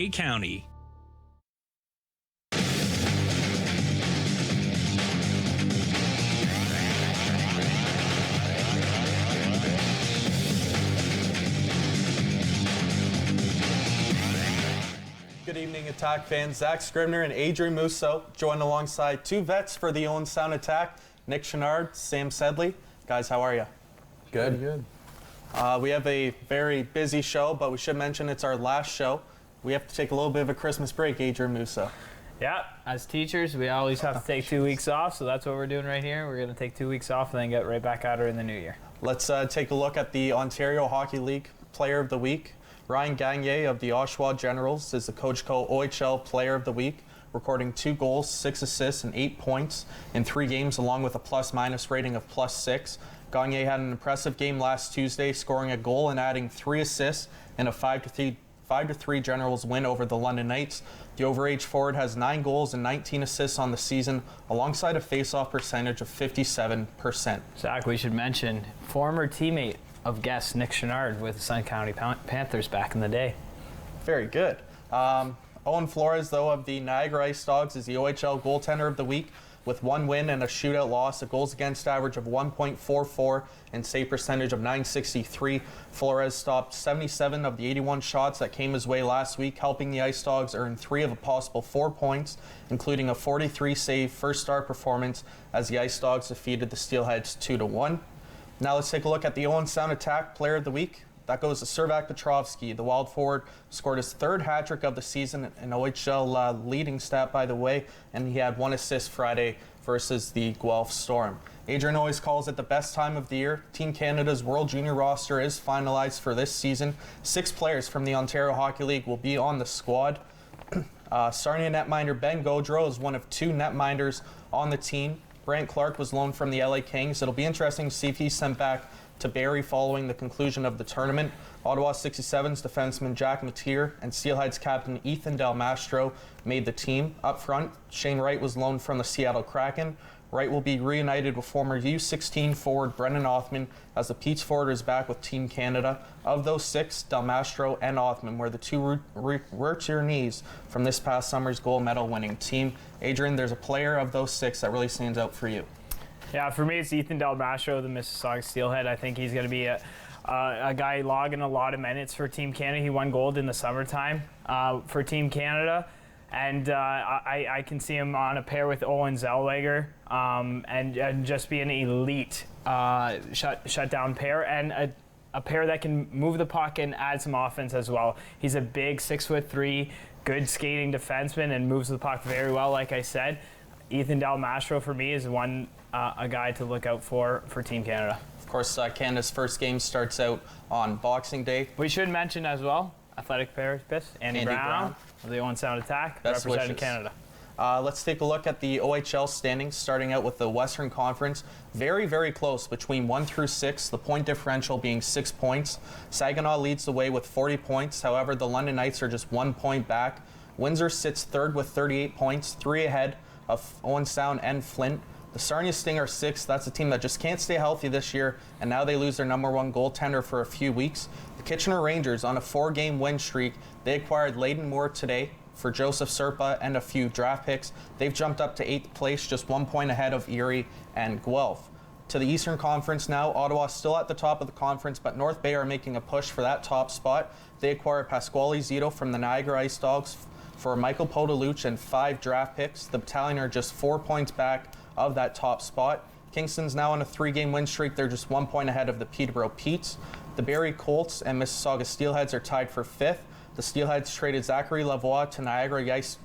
County. Good evening, Attack fans. Zach Scribner and Adrien Mouseeau joined alongside two vets for the Owen Sound Attack, Nick Chenard, Sam Sedley. Guys, how are you? Good. Good. We have a very busy show, but we should mention it's our last show. We have to take a little bit of a Christmas break, Adrien Mouseeau. Yeah, as teachers, we always have to take 2 weeks off, so that's what we're doing right here. We're going to take 2 weeks off and then get right back at her in the new year. Let's take a look at the Ontario Hockey League Player of the Week. Ryan Gagner of the Oshawa Generals is the Coach Co OHL Player of the Week, recording 2 goals, 6 assists, and 8 points in 3 games, along with a plus-minus rating of +6. Gagner had an impressive game last Tuesday, scoring a goal and adding 3 assists in a 5-3 Generals win over the London Knights. The overage forward has 9 goals and 19 assists on the season, alongside a face-off percentage of 57%. Zach, we should mention former teammate of guest Nick Chenard with the Sun County Panthers back in the day. Very good. Owen Flores, though, of the Niagara Ice Dogs is the OHL Goaltender of the Week with 1 win and a shootout loss, a goals against average of 1.44 and save percentage of .963. Flores stopped 77 of the 81 shots that came his way last week, helping the Ice Dogs earn 3 of a possible 4 points, including a 43 save first star performance as the Ice Dogs defeated the Steelheads 2-1. Now let's take a look at the Owen Sound Attack Player of the Week. That goes to Servac Petrovsky. The Wild forward scored his 3rd hat-trick of the season, an OHL leading stat, by the way, and he had 1 assist Friday versus the Guelph Storm. Adrien always calls it the best time of the year. Team Canada's World Junior roster is finalized for this season. 6 players from the Ontario Hockey League will be on the squad. Sarnia netminder Ben Gaudreau is one of 2 netminders on the team. Brant Clark was loaned from the LA Kings. It'll be interesting to see if he's sent back to Barrie following the conclusion of the tournament. Ottawa 67's defenseman Jack Mateer and Steelheads captain Ethan Del Mastro made the team. Up front, Shane Wright was loaned from the Seattle Kraken. Wright will be reunited with former U16 forward Brendan Othman as the Pete's forward is back with Team Canada. Of those 6, Del Mastro and Othman were the 2 returnees from this past summer's gold medal winning team. Adrien, there's a player of those 6 that really stands out for you. Yeah, for me, it's Ethan Del Mastro, the Mississauga Steelhead. I think he's going to be a guy logging a lot of minutes for Team Canada. He won gold in the summertime for Team Canada. And I can see him on a pair with Owen Zellweger and just be an elite shutdown pair and a pair that can move the puck and add some offense as well. He's a big 6'3", good skating defenseman and moves the puck very well, like I said. Ethan Del Mastro for me is a guy to look out for Team Canada. Of course, Canada's first game starts out on Boxing Day. We should mention as well, athletic therapist Andy Brown of the Owen Sound Attack, Best representing wishes. Canada. Let's take a look at the OHL standings, starting out with the Western Conference. Very, very close between 1 through 6, the point differential being 6 points. Saginaw leads the way with 40 points. However, the London Knights are just 1 point back. Windsor sits 3rd with 38 points, 3 ahead of Owen Sound and Flint. The Sarnia Sting are 6th. That's a team that just can't stay healthy this year, and now they lose their number 1 goaltender for a few weeks. The Kitchener Rangers on a 4-game win streak. They acquired Layden Moore today for Joseph Serpa and a few draft picks. They've jumped up to 8th place, just 1 point ahead of Erie and Guelph. To the Eastern Conference now, Ottawa still at the top of the conference, but North Bay are making a push for that top spot. They acquired Pasquale Zito from the Niagara Ice Dogs for Michael Podaluch and 5 draft picks. The Battalion are just 4 points back of that top spot. Kingston's now on a 3-game win streak. They're just 1 point ahead of the Peterborough Petes. The Barrie Colts and Mississauga Steelheads are tied for 5th. The Steelheads traded Zachary Lavoie to Niagara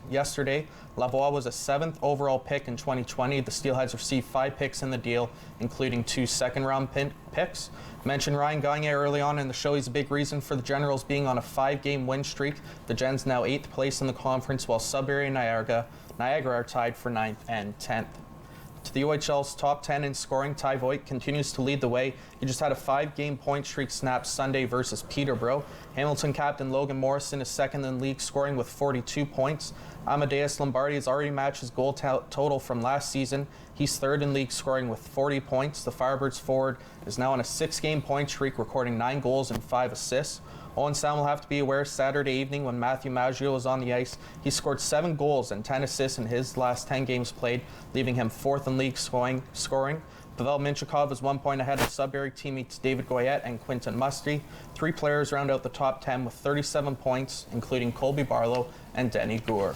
yesterday. Lavoie was a 7th overall pick in 2020. The Steelheads received 5 picks in the deal, including 2 second-round picks. Mentioned Ryan Gagner early on in the show. He's a big reason for the Generals being on a 5-game win streak. The Gens now 8th place in the conference, while Sudbury and Niagara are tied for 9th and 10th. To the OHL's top 10 in scoring, Ty Voigt continues to lead the way. He just had a 5-game point streak snapped Sunday versus Peterborough. Hamilton captain Logan Morrison is 2nd in league scoring with 42 points. Amadeus Lombardi has already matched his goal total from last season. He's 3rd in league scoring with 40 points. The Firebirds forward is now on a 6-game point streak, recording 9 goals and 5 assists. Owen Sound will have to be aware Saturday evening when Matthew Maggio was on the ice. He scored 7 goals and 10 assists in his last 10 games played, leaving him 4th in league scoring. Pavel Minchikov is 1 point ahead of Sudbury teammates David Goyette and Quinton Musty. 3 players round out the top 10 with 37 points, including Colby Barlow and Denny Gour.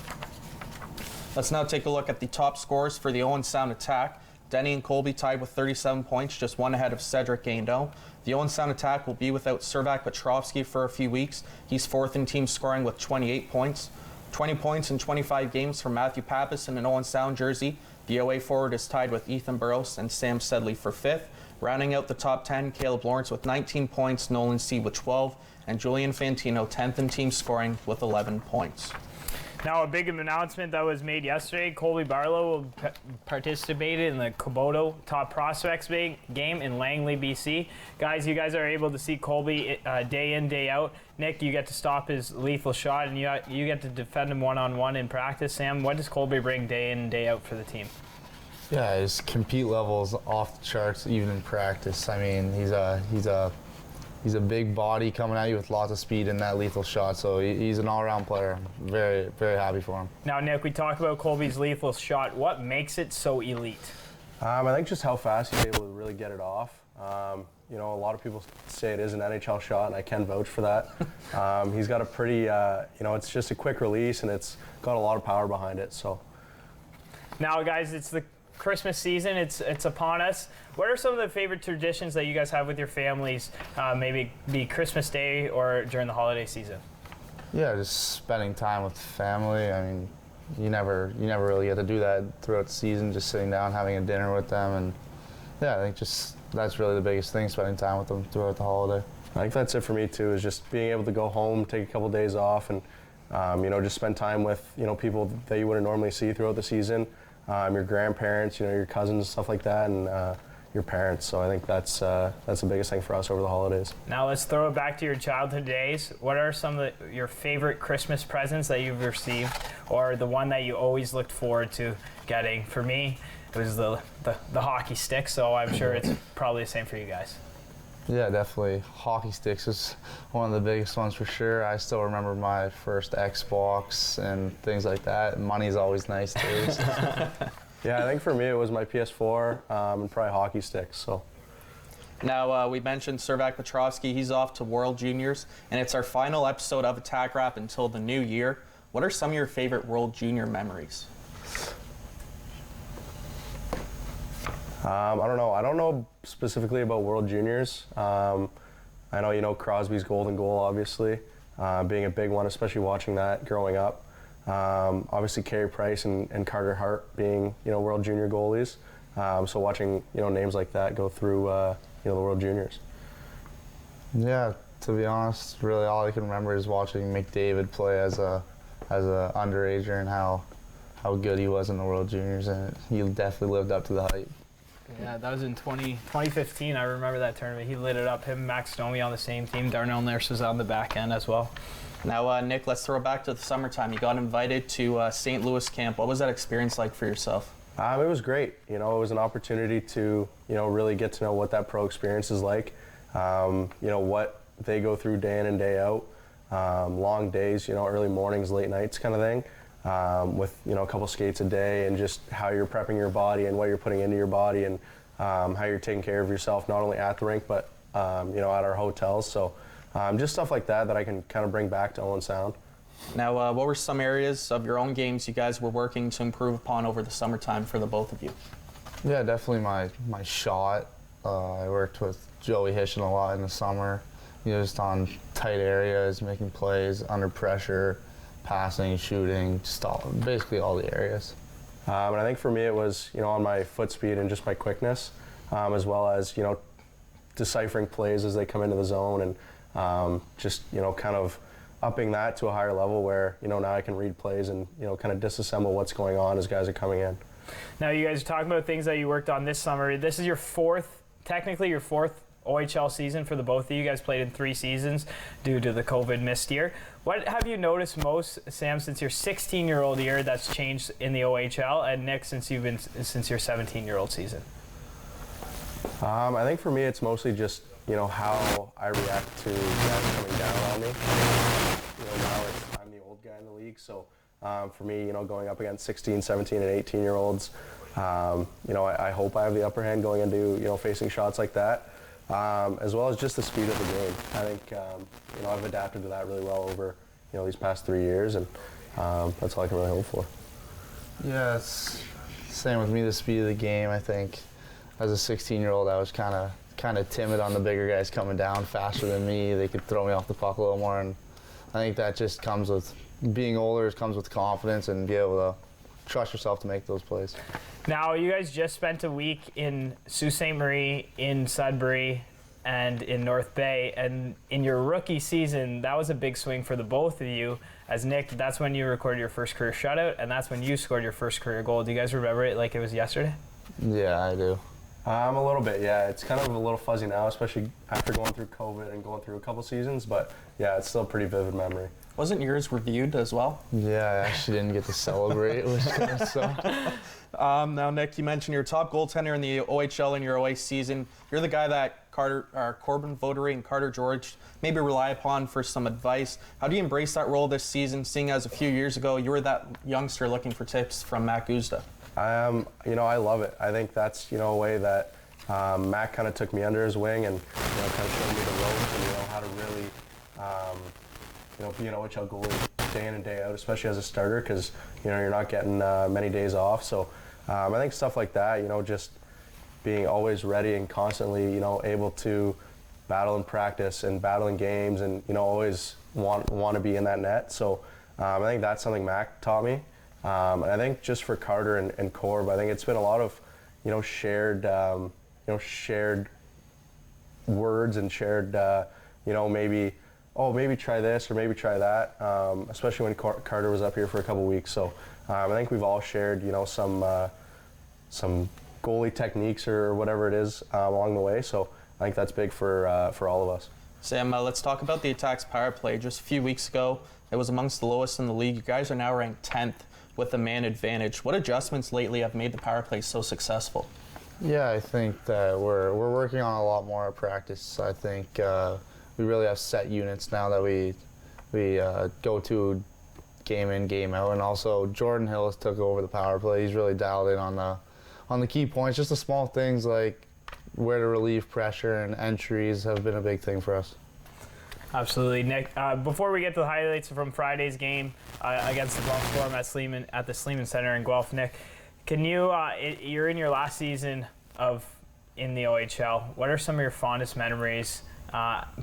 Let's now take a look at the top scorers for the Owen Sound attack. Denny and Colby tied with 37 points, just 1 ahead of Cedric Gaindeau. The Owen Sound attack will be without Servac Petrovsky for a few weeks. He's 4th in team scoring with 28 points. 20 points in 25 games for Matthew Pappas in an Owen Sound jersey. The OA forward is tied with Ethan Burrows and Sam Sedley for 5th. Rounding out the top 10, Caleb Lawrence with 19 points, Nolan C. with 12, and Julian Fantino 10th in team scoring with 11 points. Now, a big announcement that was made yesterday, Colby Barlow will participate in the Kubota Top Prospects game in Langley, BC. Guys, you guys are able to see Colby day in, day out. Nick, you get to stop his lethal shot, and you get to defend him one-on-one in practice. Sam, what does Colby bring day in and day out for the team? Yeah, his compete level is off the charts even in practice. I mean, he's a big body coming at you with lots of speed and that lethal shot, so he's an all-around player. I'm very, very happy for him. Now, Nick, we talked about Colby's lethal shot. What makes it so elite? I think just how fast he's able to really get it off. You know, a lot of people say it is an NHL shot, and I can vouch for that. He's got a pretty, you know, it's just a quick release, and it's got a lot of power behind it. So. Now, guys, it's the Christmas season, it's upon us. What are some of the favorite traditions that you guys have with your families, maybe be Christmas Day or during the holiday season? Yeah, just spending time with family. I mean, you never really get to do that throughout the season, just sitting down, having a dinner with them, and yeah, I think just that's really the biggest thing, spending time with them throughout the holiday. I think that's it for me too, is just being able to go home, take a couple of days off, and you know, just spend time with, you know, people that you wouldn't normally see throughout the season. Your grandparents, you know, your cousins, stuff like that, and your parents. So I think that's the biggest thing for us over the holidays. Now let's throw it back to your childhood days. What are some of your favorite Christmas presents that you've received, or the one that you always looked forward to getting? For me, it was the hockey stick, so I'm sure it's probably the same for you guys. Yeah, definitely. Hockey sticks is one of the biggest ones for sure. I still remember my first Xbox and things like that. Money's always nice too. Yeah, I think for me it was my PS4 and probably hockey sticks. So. Now, we mentioned Servac Petrovsky. He's off to World Juniors, and it's our final episode of Attack Rap until the new year. What are some of your favorite World Junior memories? I don't know. I don't know specifically about World Juniors. I know, you know, Crosby's golden goal, obviously, being a big one, especially watching that growing up. Obviously, Carey Price and Carter Hart being, you know, World Junior goalies. So watching, you know, names like that go through, you know, the World Juniors. Yeah, to be honest, really all I can remember is watching McDavid play as a underager and how good he was in the World Juniors, and he definitely lived up to the hype. Yeah, that was in 2015. I remember that tournament. He lit it up. Him and Max Domi on the same team. Darnell Nurse was on the back end as well. Now, Nick, let's throw it back to the summertime. You got invited to St. Louis camp. What was that experience like for yourself? It was great. You know, it was an opportunity to, you know, really get to know what that pro experience is like. You know, what they go through day in and day out. Long days, you know, early mornings, late nights kind of thing. With, you know, a couple skates a day, and just how you're prepping your body and what you're putting into your body, and how you're taking care of yourself, not only at the rink, but, you know, at our hotels. So just stuff like that I can kind of bring back to Owen Sound. Now, what were some areas of your own games you guys were working to improve upon over the summertime for the both of you? Yeah, definitely my shot. I worked with Joey Hishin a lot in the summer, you know, just on tight areas, making plays, under pressure, passing, shooting, just basically all the areas. And I think for me it was, you know, on my foot speed and just my quickness, as well as, you know, deciphering plays as they come into the zone, and just, you know, kind of upping that to a higher level where, you know, now I can read plays and, you know, kind of disassemble what's going on as guys are coming in. Now, you guys are talking about things that you worked on this summer. This is technically your fourth OHL season for the both of you. You guys played in 3 seasons due to the COVID missed year. What have you noticed most, Sam, since your 16-year-old year that's changed in the OHL, and Nick, since your 17-year-old season? I think for me it's mostly just, how I react to guys coming down on me. Now I'm the old guy in the league, so for me, going up against 16, 17, and 18-year-olds, I hope I have the upper hand going into, facing shots like that, as well as just the speed of the game. I think, I've adapted to that really well over, these past 3 years, and that's all I can really hope for. Yeah, it's same with me, the speed of the game. I think as a 16-year-old, I was kind of timid on the bigger guys coming down faster than me. They could throw me off the puck a little more, and I think that just comes with being older. It comes with confidence and be able to trust yourself to make those plays. Now, you guys just spent a week in Sault Ste. Marie, in Sudbury, and in North Bay, and in your rookie season, that was a big swing for the both of you. As Nick, that's when you recorded your first career shutout, and that's when you scored your first career goal. Do you guys remember it like it was yesterday? Yeah, I do. A little bit, yeah. It's kind of a little fuzzy now, especially after going through COVID and going through a couple seasons, but yeah, it's still a pretty vivid memory. Wasn't yours reviewed as well? Yeah, I actually didn't get to celebrate, which kind of sucked. Now, Nick, you mentioned you're top goaltender in the OHL in your OA season. You're the guy that Corbin Vaudreuil and Carter George maybe rely upon for some advice. How do you embrace that role this season, seeing as a few years ago you were that youngster looking for tips from Matt Guzda? I love it. I think that's, a way that Matt kind of took me under his wing and, kind of showed me the ropes and, how to really, be an OHL goalie day in and day out, especially as a starter, because, you're not getting many days off. So I think stuff like that, just being always ready and constantly, able to battle in practice and battle in games and, always want to be in that net. So I think that's something Mac taught me. And I think just for Carter and Corb, I think it's been a lot of, shared words and shared, maybe try this or maybe try that, especially when Carter was up here for a couple weeks. So I think we've all shared, some goalie techniques or whatever it is along the way. So I think that's big for all of us. Sam, let's talk about the Attack's power play. Just a few weeks ago, it was amongst the lowest in the league. You guys are now ranked 10th with the man advantage. What adjustments lately have made the power play so successful? Yeah, I think that we're working on a lot more at practice. I think we really have set units now that we go to game in, game out, and also Jordan Hills took over the power play. He's really dialed in on the key points. Just the small things like where to relieve pressure and entries have been a big thing for us. Absolutely, Nick. Before we get to the highlights from Friday's game against the Guelph Storm at the Sleeman Center in Guelph, Nick, can you? You're in your last season in the OHL. What are some of your fondest memories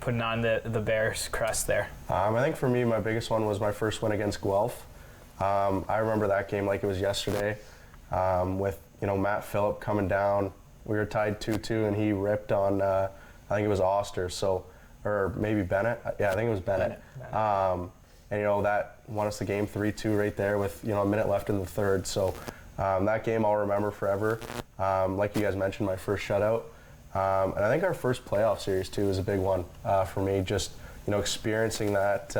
putting on the Bears crest there? I think for me, my biggest one was my first win against Guelph. I remember that game like it was yesterday, with Matt Phillip coming down. We were tied 2-2, and he ripped on I think it was Oster. Or maybe Bennett. Yeah, I think it was Bennett. And that won us the game 3-2 right there with a minute left in the third. So that game I'll remember forever. Like you guys mentioned, my first shutout. And I think our first playoff series too is a big one for me. Just experiencing that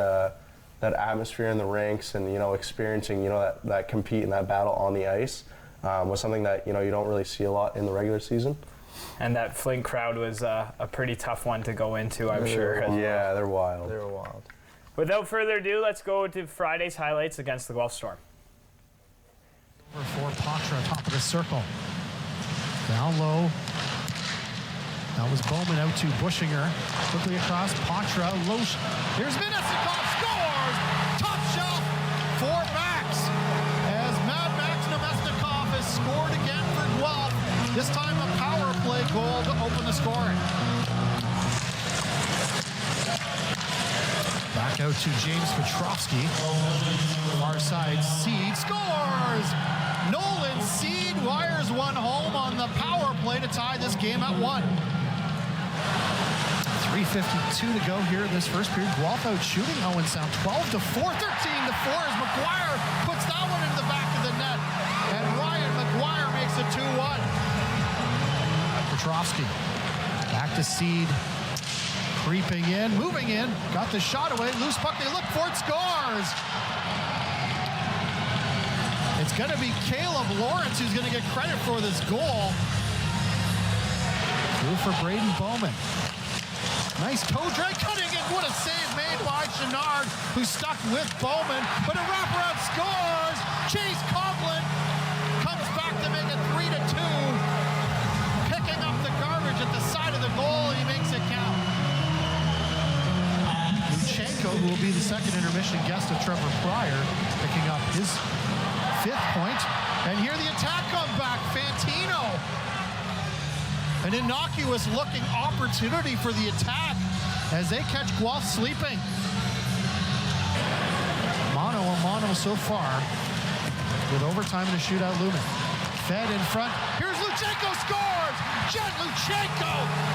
atmosphere in the rinks and experiencing that compete and that battle on the ice was something that you don't really see a lot in the regular season. And that Flint crowd was a pretty tough one to go into, I'm sure. Yeah, they're wild. They were wild. Without further ado, let's go to Friday's highlights against the Guelph Storm. For Patra, top of the circle. Down low. That was Bowman out to Bushinger. Quickly across, Patra, Loesch. Here's Minnesota, scores! Top shelf for Max. As Max Nemesnikov has scored again for Guelph. This time a power play goal to open the scoring. Back out to James Petrovsky. Far side, Seed scores! Nolan Seed wires one home on the power play to tie this game at 1. 3:52 to go here in this first period. Guelph out shooting. Owen Sound 12-4, 13-4 as McGuire puts that one in the back of the net. And Ryan McGuire makes it 2-1. Petrovsky back to Seed. Creeping in, moving in, got the shot away, loose puck, they look for it, scores! It's going to be Caleb Lawrence who's going to get credit for this goal. Through for Braden Bowman. Nice toe drag, cutting it. What a save made by Chenard, who stuck with Bowman. But a wraparound scores. Chase Coughlin comes back to make it 3-2. Picking up the garbage at the side of the goal. He makes it count. Luchenko, who will be the second intermission guest of Trevor Pryor, picking up his 5th point. And here the attack comes back. Fantino. An innocuous-looking opportunity for the attack as they catch Guelph sleeping. Mono a mono so far, with overtime and a shootout looming. Fed in front. Here's Luchenko, scores! Jed Luchenko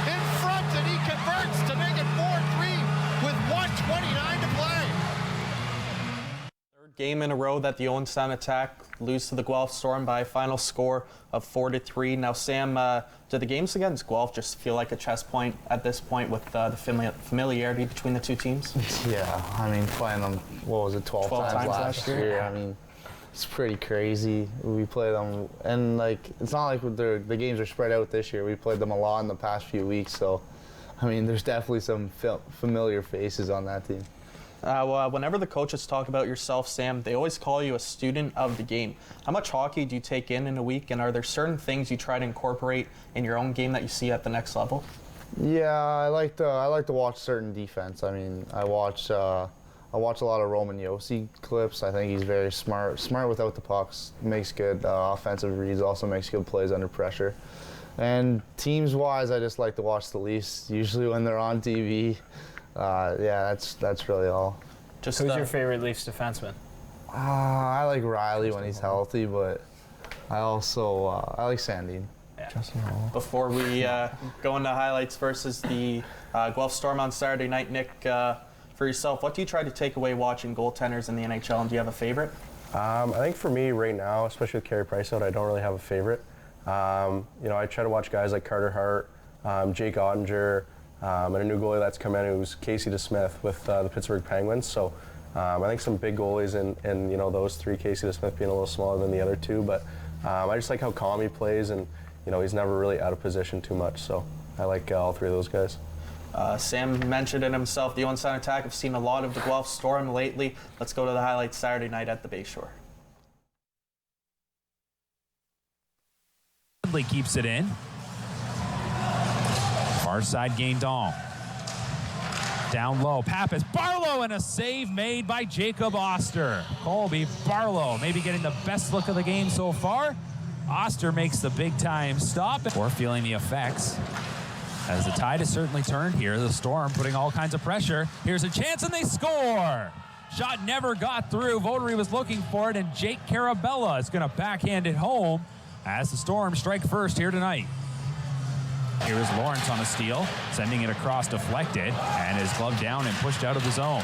in front, and he converts to make it 4-3 with 1:29 to play. Third game in a row that the Owen Sound Attack lose to the Guelph Storm by a final score of 4-3. Now, Sam, do the games against Guelph just feel like a chess point at this point with the familiarity between the two teams? Yeah, I mean, playing them, 12 times last year? I mean, it's pretty crazy. We play them, and it's not like the games are spread out this year. We played them a lot in the past few weeks, so I mean, there's definitely some familiar faces on that team. Whenever the coaches talk about yourself, Sam, they always call you a student of the game. How much hockey do you take in a week, and are there certain things you try to incorporate in your own game that you see at the next level? Yeah, I like to watch certain defense. I mean, I watch a lot of Roman Josi clips. I think he's very smart without the pucks. Makes good offensive reads. Also makes good plays under pressure. And teams-wise, I just like to watch the Leafs. Usually when they're on TV. Yeah, that's really all. Who's your favorite Leafs defenseman? I like Riley when he's healthy, but I also I like Sandin. Yeah. Before we go into highlights versus the Guelph Storm on Saturday night, Nick, for yourself, what do you try to take away watching goaltenders in the NHL, and do you have a favorite? I think for me right now, especially with Carey Price out, I don't really have a favorite. I try to watch guys like Carter Hart, Jake Ottinger, and a new goalie that's come in who's Casey DeSmith with the Pittsburgh Penguins. So I think some big goalies in those three, Casey DeSmith being a little smaller than the other two. But I just like how calm he plays, and he's never really out of position too much. So I like all three of those guys. Sam mentioned it himself. The Owen Sound Attack have seen a lot of the Guelph Storm lately. Let's go to the highlights Saturday night at the Bayshore. Sedley keeps it in. Far side Guindon. Down low, Pappas, Barlow, and a save made by Jacob Oster. Colby Barlow maybe getting the best look of the game so far. Oster makes the big time stop. Or feeling the effects. As the tide has certainly turned here, the Storm putting all kinds of pressure. Here's a chance and they score. Shot never got through. Votary was looking for it, and Jake Carabella is going to backhand it home as the Storm strike first here tonight. Here is Lawrence on a steal, sending it across deflected, and is gloved down and pushed out of the zone.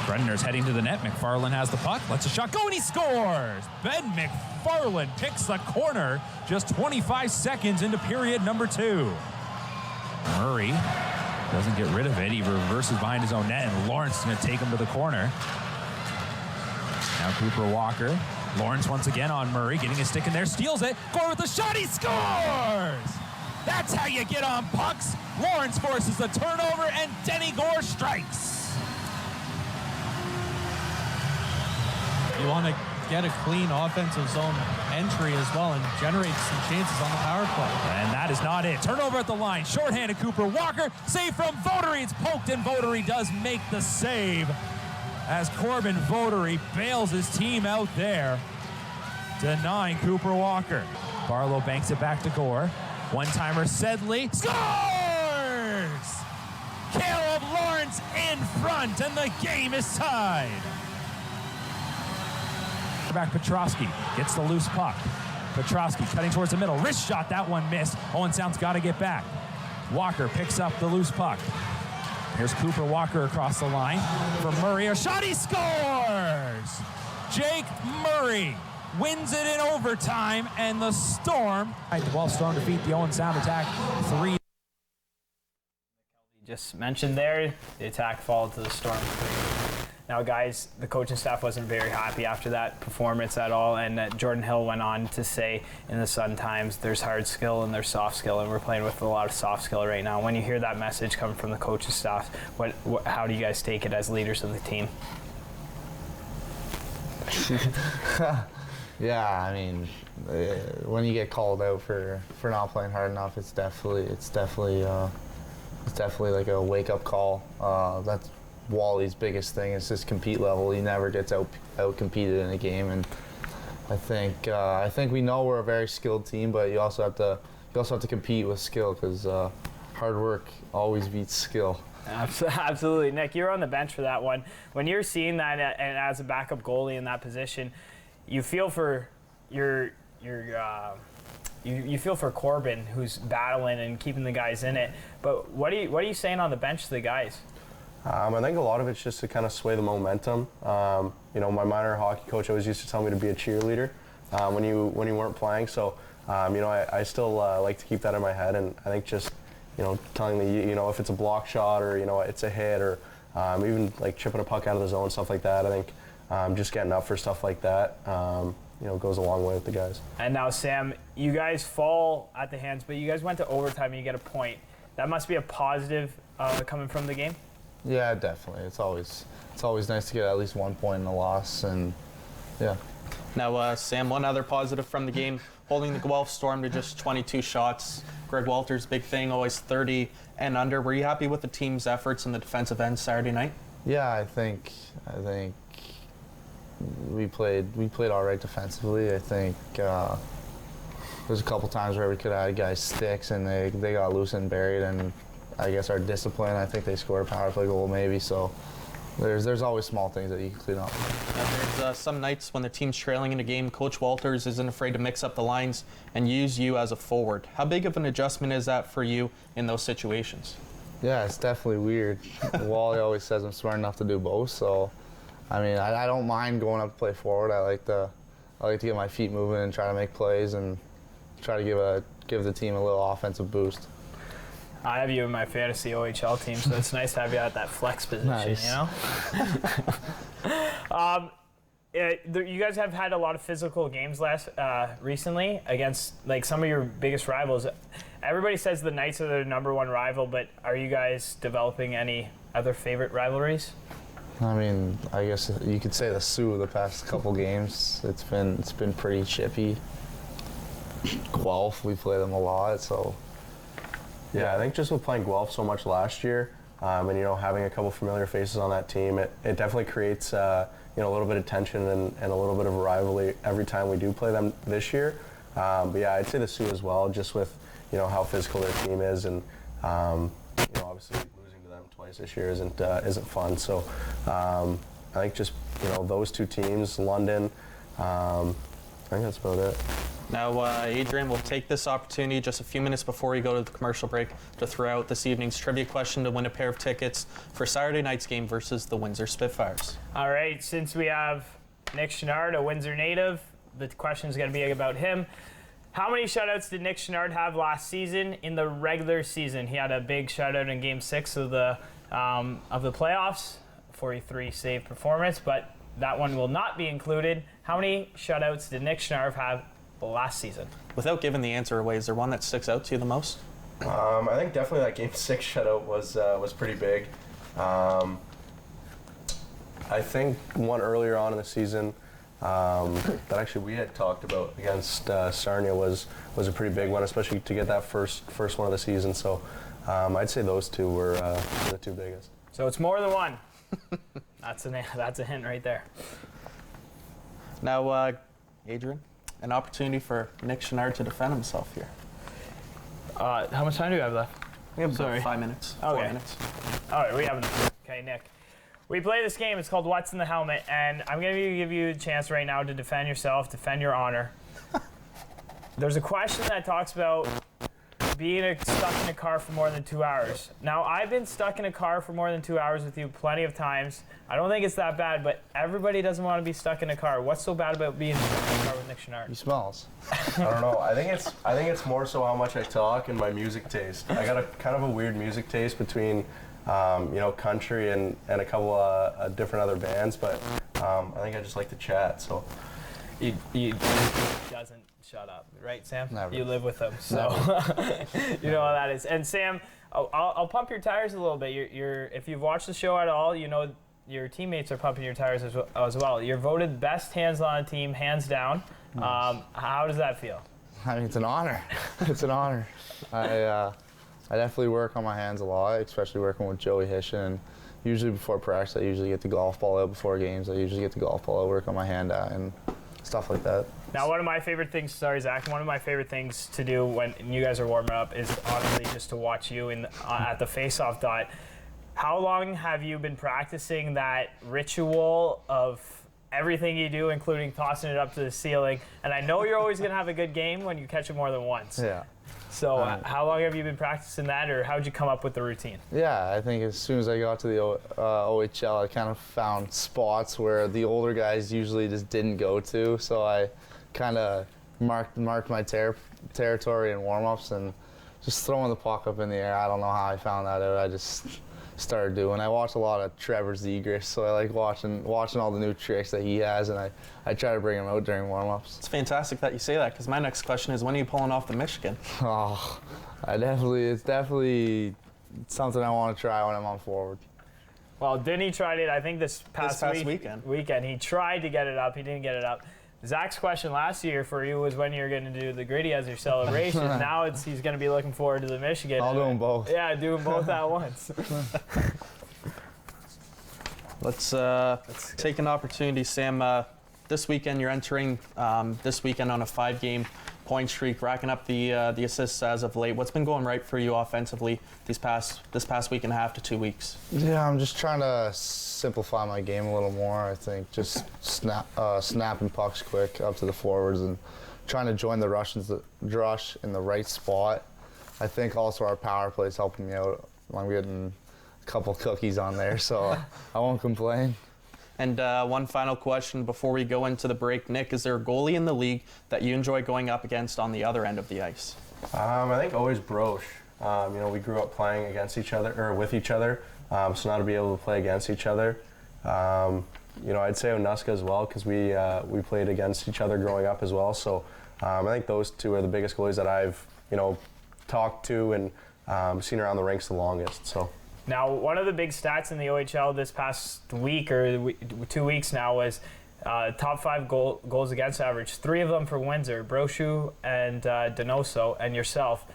Brenner's heading to the net. McFarland has the puck, lets a shot go, and he scores! Ben McFarland picks the corner just 25 seconds into period number 2. Murray doesn't get rid of it. He reverses behind his own net, and Lawrence is going to take him to the corner. Now Cooper Walker. Lawrence once again on Murray, getting his stick in there, steals it. Gore with the shot, he scores! That's how you get on pucks. Lawrence forces the turnover, and Denny Gore strikes. You want to get a clean offensive zone entry as well and generate some chances on the power play. And that is not it. Turnover at the line. Shorthanded Cooper Walker. Save from Votary. It's poked, and Votary does make the save as Corbin Votary bails his team out there, denying Cooper Walker. Barlow banks it back to Gore. One-timer Sedley scores! Caleb Lawrence in front, and the game is tied. Back Petrosky gets the loose puck. Petrosky cutting towards the middle. Wrist shot, that one missed. Owen Sound's got to get back. Walker picks up the loose puck. Here's Cooper Walker across the line for Murray. A shot, he scores! Jake Murray wins it in overtime, and the Storm. The Guelph Storm defeat the Owen Sound Attack 3. Just mentioned there, the Attack fall to the Storm Now, guys, the coaching staff wasn't very happy after that performance at all, and Jordan Hill went on to say in the Sun Times, there's hard skill and there's soft skill, and we're playing with a lot of soft skill right now. When you hear that message coming from the coaching staff, how do you guys take it as leaders of the team? Yeah, I mean, when you get called out for not playing hard enough, it's definitely like a wake-up call. That's Wally's biggest thing is his compete level. He never gets out competed in a game, and I think we know we're a very skilled team, but you also have to compete with skill, because hard work always beats skill. Absolutely. Nick, you're on the bench for that one. When you're seeing that, and as a backup goalie in that position, you feel for you feel for Corbin, who's battling and keeping the guys in it. But what are you saying on the bench to the guys? I think a lot of it's just to kind of sway the momentum. My minor hockey coach always used to tell me to be a cheerleader when you weren't playing. So, I still like to keep that in my head, and I think just telling the if it's a block shot or it's a hit or even like chipping a puck out of the zone, stuff like that. I think just getting up for stuff like that goes a long way with the guys. And now, Sam, you guys fall at the hands, but you guys went to overtime and you get a point. That must be a positive coming from the game. Yeah, definitely. It's always nice to get at least 1 point in a loss, and yeah. Now, Sam, one other positive from the game, holding the Guelph Storm to just 22 shots. Greg Walters' big thing, always 30 and under. Were you happy with the team's efforts in the defensive end Saturday night? Yeah, I think we played all right defensively. I think there's a couple times where we could have had guys sticks and they got loose and buried, and I guess our discipline, I think they scored a power play goal maybe, so there's always small things that you can clean up. There's some nights when the team's trailing in a game, Coach Walters isn't afraid to mix up the lines and use you as a forward. How big of an adjustment is that for you in those situations? Yeah, it's definitely weird. Wally always says I'm smart enough to do both, so I mean, I don't mind going up to play forward. I like to get my feet moving and try to make plays and try to give the team a little offensive boost. I have you in my fantasy OHL team, so it's nice to have you at that flex position, Nice. You guys have had a lot of physical games recently against like some of your biggest rivals. Everybody says the Knights are their number one rival, but are you guys developing any other favorite rivalries? I mean, I guess you could say the Sioux the past couple games. It's been pretty chippy. Guelph, we play them a lot, so. Yeah, I think just with playing Guelph so much last year, and having a couple familiar faces on that team, it definitely creates a little bit of tension and a little bit of a rivalry every time we do play them this year. But yeah, I'd say the Sioux as well, just with how physical their team is, and obviously losing to them twice this year isn't fun. So I think just those two teams, London. I think that's about it. Now, Adrien, we'll take this opportunity just a few minutes before we go to the commercial break to throw out this evening's trivia question to win a pair of tickets for Saturday night's game versus the Windsor Spitfires. All right, since we have Nick Chenard, a Windsor native, the question is going to be about him. How many shutouts did Nick Chenard have last season in the regular season? He had a big shutout in Game 6 of the playoffs, 43 save performance, but that one will not be included. How many shutouts did Nick Chenard have last season? Without giving the answer away, is there one that sticks out to you the most? I think definitely that Game 6 shutout was pretty big. I think one earlier on in the season that actually we had talked about against Sarnia was a pretty big one, especially to get that first one of the season. So I'd say those two were the two biggest. So it's more than one. That's a hint right there. Now, Adrien, an opportunity for Nick Chenard to defend himself here. How much time do we have left? We have Sorry. about 5 minutes. Okay. 4 minutes. All right, we have enough. Okay, Nick. We play this game. It's called What's in the Helmet, and I'm going to give you a chance right now to defend yourself, defend your honor. There's a question that talks about being stuck in a car for more than 2 hours. Now, I've been stuck in a car for more than 2 hours with you plenty of times. I don't think it's that bad, but everybody doesn't want to be stuck in a car. What's so bad about being stuck in a car with Nick Chenard? He smells. I don't know. I think it's more so how much I talk and my music taste. I got a kind of a weird music taste between country and a couple of different other bands, but I think I just like to chat. So He doesn't shut up, right, Sam? Never. You live with him, so you know how that is. And Sam, I'll pump your tires a little bit. If you've watched the show at all, you know your teammates are pumping your tires as well. You're voted best hands on the team, hands down. Nice. How does that feel? I mean, it's an honor. It's an honor. I definitely work on my hands a lot, especially working with Joey Hishin. And usually before practice, I usually get the golf ball out before games. I usually get the golf ball out, work on my hand at, and stuff like that. Now, one of my favorite things, sorry, Zach, one of my favorite things to do when you guys are warming up is honestly just to watch you at the face-off dot. How long have you been practicing that ritual of everything you do, including tossing it up to the ceiling? And I know you're always going to have a good game when you catch it more than once. Yeah. So how long have you been practicing that, or how'd you come up with the routine? Yeah, I think as soon as I got to the OHL, I kind of found spots where the older guys usually just didn't go to. So I kind of marked my territory in warm-ups and just throwing the puck up in the air. I don't know how I found that out. I just started doing. I watch a lot of Trevor Zegras, so I like watching all the new tricks that he has, and I try to bring them out during warm-ups. It's fantastic that you say that, because my next question is, when are you pulling off the Michigan? Oh, it's definitely something I want to try when I'm on forward. Well, Denny tried it, I think this past weekend. He tried to get it up. He didn't get it up. Zach's question last year for you was when you're going to do the gritty as your celebration. Now he's going to be looking forward to the Michigan. I'll do them both. Yeah, do them both at once. Let's take an opportunity, Sam. This weekend you're entering this weekend on a 5-game point streak, racking up the assists as of late. What's been going right for you offensively this past week and a half to 2 weeks? Yeah, I'm just trying to simplify my game a little more. I think just snapping pucks quick up to the forwards and trying to join the rush in the right spot. I think also our power play is helping me out. I'm getting a couple cookies on there, so I won't complain. And one final question before we go into the break. Nick, is there a goalie in the league that you enjoy going up against on the other end of the ice? I think always Broche. We grew up playing against each other, or with each other, so now to be able to play against each other. I'd say Onuska as well, because we played against each other growing up as well. So I think those two are the biggest goalies that I've talked to and seen around the rinks the longest. So. Now, one of the big stats in the OHL this past week, or 2 weeks now, was top 5 goals against average. 3 of them for Windsor, Brochu and Donoso, and yourself.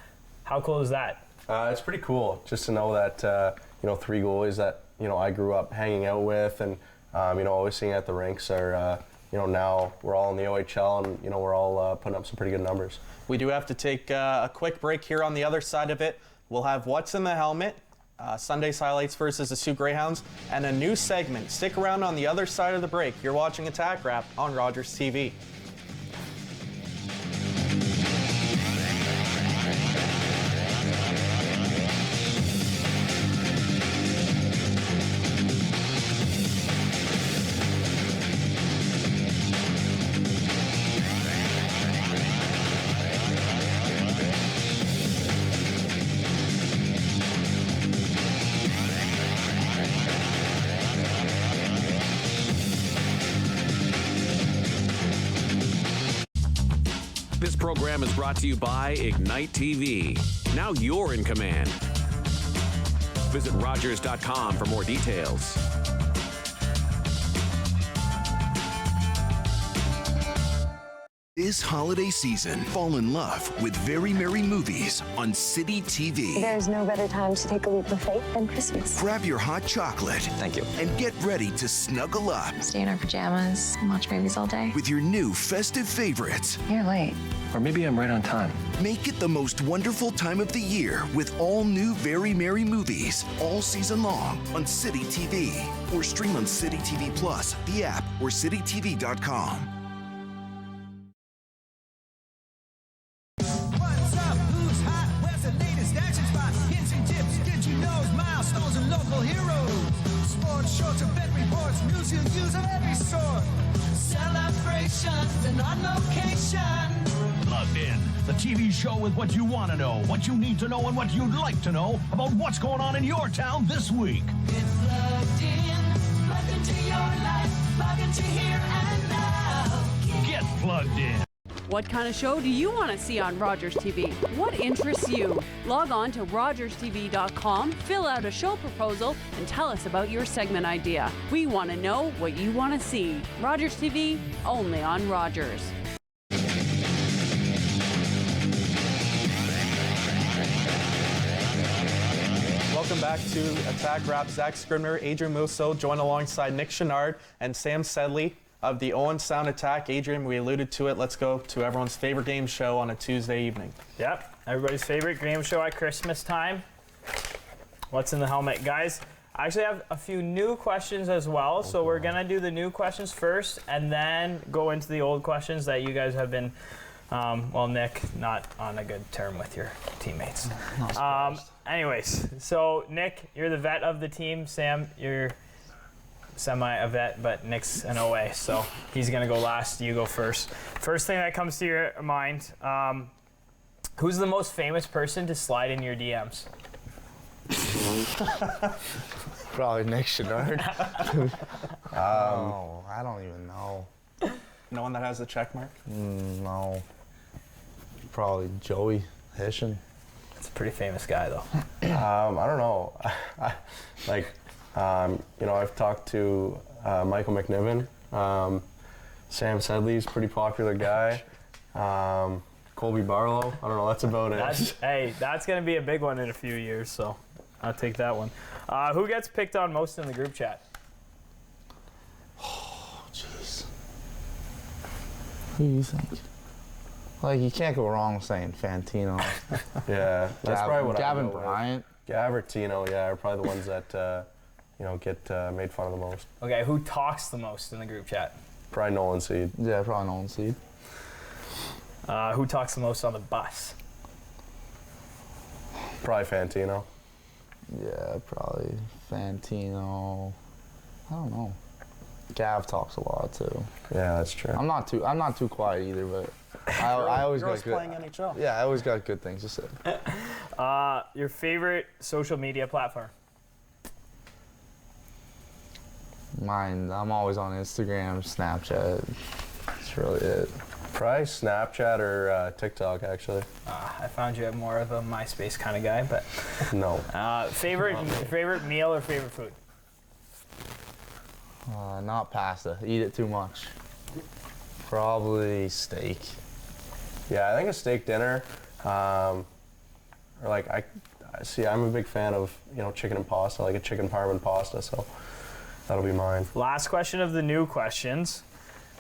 How cool is that? It's pretty cool just to know that 3 goalies that I grew up hanging out with and always seeing at the rinks are now we're all in the OHL and we're all putting up some pretty good numbers. We do have to take a quick break here. On the other side of it, we'll have What's in the Helmet, Sunday's highlights versus the Sioux Greyhounds, and a new segment. Stick around on the other side of the break. You're watching Attack Wrap on Rogers TV. This program is brought to you by Ignite TV. Now you're in command. Visit Rogers.com for more details. This holiday season, fall in love with Very Merry Movies on City TV. There's no better time to take a leap of faith than Christmas. Grab your hot chocolate. Thank you. And get ready to snuggle up. Stay in our pajamas and watch movies all day. With your new festive favorites. You're late. Or maybe I'm right on time. Make it the most wonderful time of the year with all new Very Merry Movies all season long on City TV. Or stream on City TV Plus, the app, or citytv.com. Shorts, event reports, news you'll use of every sort. Celebrations and on location. Plugged In, the TV show with what you want to know, what you need to know, and what you'd like to know about what's going on in your town this week. Get plugged into your life, plug into here and now. Get plugged in. What kind of show do you want to see on Rogers TV? What interests you? Log on to rogerstv.com, fill out a show proposal, and tell us about your segment idea. We want to know what you want to see. Rogers TV, only on Rogers. Welcome back to Attack Rap. Zach Scribner, Adrien Mouseeau, joined alongside Nick Chenard and Sam Sedley of the Owen Sound Attack. Adrien, we alluded to it. Let's go to everyone's favorite game show on a Tuesday evening. Yep, everybody's favorite game show at Christmas time. What's in the helmet, guys? I actually have a few new questions as well, so we're gonna do the new questions first and then go into the old questions that you guys have been, well, Nick, not on a good term with your teammates. Anyways, so Nick, you're the vet of the team. Sam, you're semi a vet, but Nick's an OA, so he's gonna go last. You go first. First thing that comes to your mind, who's the most famous person to slide in your DMs? Probably Nick Chenard. Oh, I don't even know. No one that has a check mark? No. Probably Joey Hishon. It's a pretty famous guy, though. I don't know. I've talked to Michael McNiven. Sam Sedley's a pretty popular guy. Colby Barlow. I don't know. That's about it. That's going to be a big one in a few years, so I'll take that one. Who gets picked on most in the group chat? Oh, jeez. Who do you think? Like, you can't go wrong saying Fantino. Yeah, that's probably what Gavin I go with. Bryant. Gav or Tino, yeah, are probably the ones that get made fun of the most. Okay, who talks the most in the group chat? Probably Nolan Seed. Yeah, probably Nolan Seed. Who talks the most on the bus? Probably Fantino. Yeah, probably Fantino. I don't know. Gav talks a lot too. Yeah, that's true. I'm not too quiet either, but I always got good. Playing NHL. Yeah, I always got good things to say. Your favorite social media platform? Mine, I'm always on Instagram, Snapchat. That's really it. Probably Snapchat or TikTok, actually. I found you more of a MySpace kind of guy, but no. Favorite meal or favorite food? Not pasta. Eat it too much. Probably steak. Yeah, I think a steak dinner, I'm a big fan of chicken and pasta, like a chicken parm and pasta, so that'll be mine. Last question of the new questions.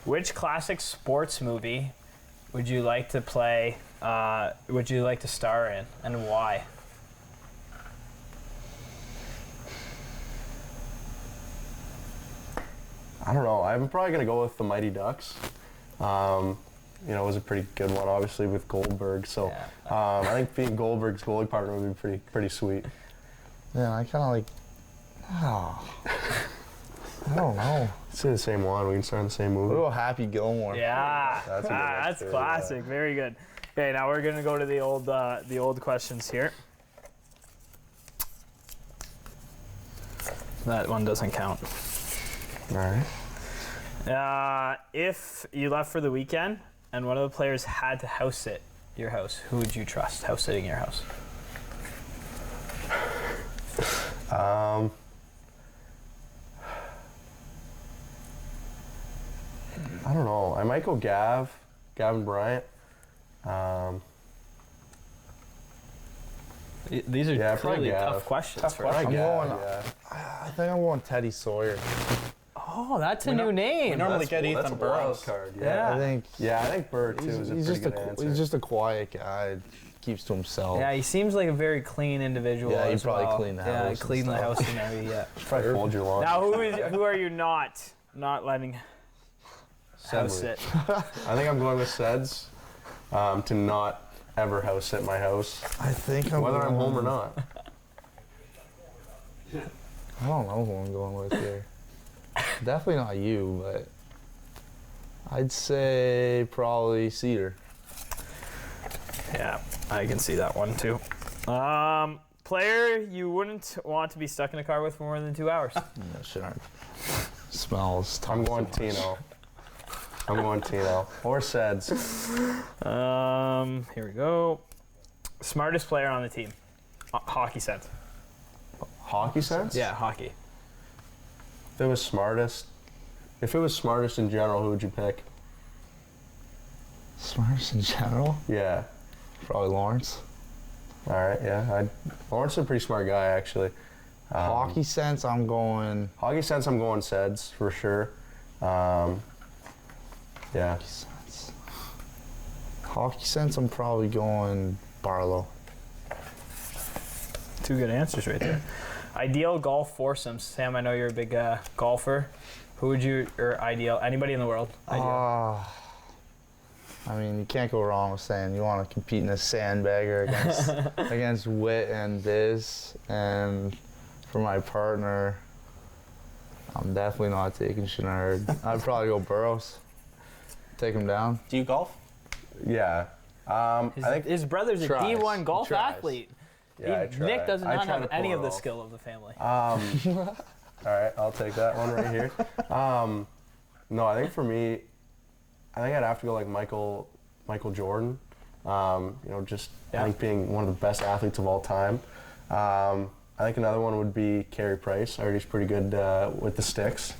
Which classic sports movie would you like to play, would you like to star in, and why? I don't know. I'm probably going to go with The Mighty Ducks. It was a pretty good one, obviously, with Goldberg. So I think being Goldberg's goalie partner would be pretty sweet. Yeah, I kind of like, I don't know. Say the same one. We can start in the same movie. What about Happy Gilmore? Yeah, that's classic. Yeah. Very good. Okay, now we're gonna go to the old questions here. That one doesn't count. All right. If you left for the weekend and one of the players had to house sit your house, who would you trust house sitting your house? I don't know. I might go Gavin Bryant. These are really tough questions. I think I'm going Teddy Sawyer. Oh, that's a new name. We normally get Ethan Burrows. I think Burr too is a pretty good answer. He's just a quiet guy. Keeps to himself. Yeah, he seems like a very clean individual. Yeah, he as probably well. clean the house. Yeah, clean the house and everything. Yeah. Probably fold your lawn. Now, who are you not letting house sit? I think I'm going with Seds to not ever house sit my house. I think whether I'm home or not. I don't know who I'm going with here. Definitely not you, but I'd say probably Cedar. Yeah, I can see that one too. Player you wouldn't want to be stuck in a car with for more than 2 hours? Yeah, Chenard. Smells. I'm going Tino. Or Seds. Here we go. Smartest player on the team. Hockey sense. Hockey sense? Yeah, hockey. If it was smartest in general, who would you pick? Smartest in general? Yeah. Probably Lawrence. All right, yeah. Lawrence is a pretty smart guy, actually. Hockey sense, I'm going Seds for sure. Yeah. Hockey sense, I'm probably going Barlow. 2 good answers right there. Ideal golf foursomes. Sam, I know you're a big golfer. Who would you, or ideal, anybody in the world? I mean, you can't go wrong with saying you want to compete in a sandbagger against Witt and Biz. And for my partner, I'm definitely not taking Chenard. I'd probably go Burrows. Take him down. Do you golf? Yeah. I think his brother's a D1 golf athlete. Yeah, Nick does not have any of the skill of the family. All right, I'll take that one right here. No, I think for me, I'd have to go like Michael Jordan. I think being one of the best athletes of all time. I think another one would be Carey Price. I heard he's pretty good with the sticks.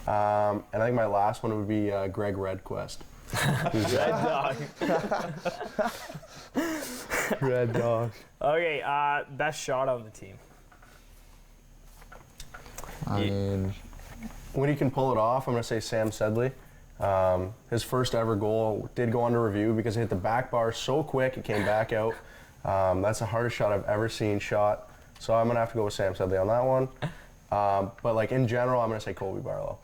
And I think my last one would be Greg Redquest. Red Dog. Red Dog. Okay, best shot on the team. I mean, when he can pull it off, I'm going to say Sam Sedley. His first ever goal did go under review because he hit the back bar so quick it came back out. That's the hardest shot I've ever seen shot. So I'm going to have to go with Sam Sedley on that one. But like in general, I'm going to say Colby Barlow.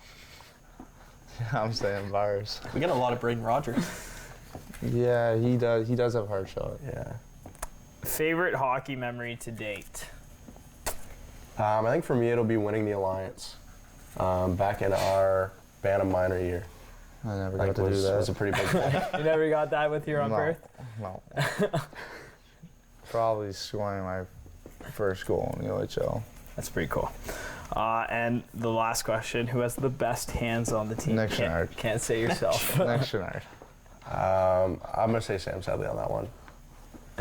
Yeah, I'm saying Bars. We get a lot of Braden Rogers. Yeah, he does. He does have a hard shot. Yeah. Favorite hockey memory to date? I think for me it'll be winning the Alliance back in our Bantam minor year. I never got to do that. It was a pretty big thing. You never got that with your own birth? No. Probably scoring my first goal in the OHL. That's pretty cool. And the last question, who has the best hands on the team? Nick Chenard. Can't say yourself. Nick Chenard. I'm going to say Sam Sedley on that one.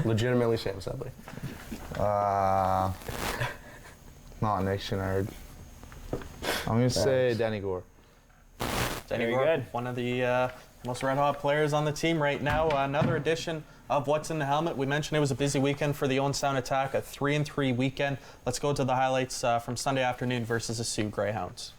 Legitimately Sam Sedley. Not Nick Chenard. I'm going to say Denny Gore. Denny Gore, one of the most red-hot players on the team right now. Another edition of What's in the Helmet. We mentioned it was a busy weekend for the Owen Sound Attack, a 3-3 weekend. Let's go to the highlights from Sunday afternoon versus the Sioux Greyhounds.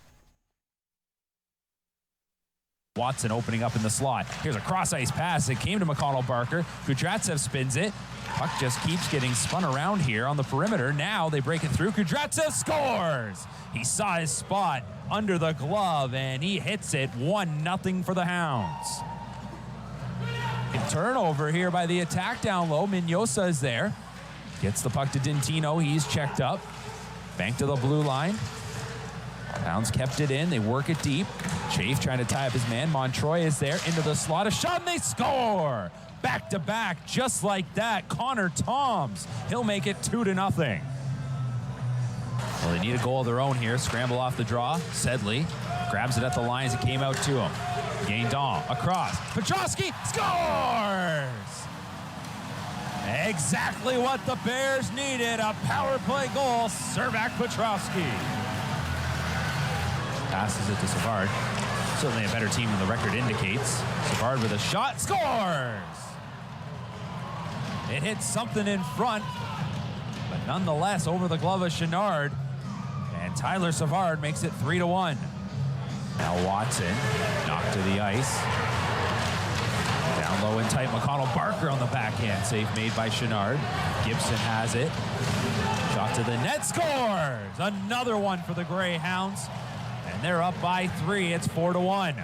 Watson opening up in the slot. Here's a cross-ice pass. It came to McConnell Barker. Kudratsev spins it. Puck just keeps getting spun around here on the perimeter. Now they break it through. Kudratsev scores! He saw his spot under the glove, and he hits it. 1-0 for the Hounds. A turnover here by the attack down low. Mignosa is there. Gets the puck to Dintino. He's checked up. Bank to the blue line. Hounds kept it in. They work it deep. Chafe trying to tie up his man. Montroy is there into the slot. A shot, and they score! Back to back, just like that. Connor Toms. He'll make it 2-0. Well, they need a goal of their own here. Scramble off the draw. Sedley grabs it at the line as it came out to him. Gaindon across. Petrosky scores! Exactly what the Bears needed. A power play goal. Servac Petrosky. Passes it to Savard. Certainly a better team than the record indicates. Savard with a shot. Scores! It hits something in front, but nonetheless over the glove of Chenard. And Tyler Savard makes it 3-1. Now Watson knocked to the ice. Down low and tight, McConnell Barker on the backhand. Save made by Chenard. Gibson has it. Shot to the net, scores! Another one for the Greyhounds. And they're up by 3, it's 4-1.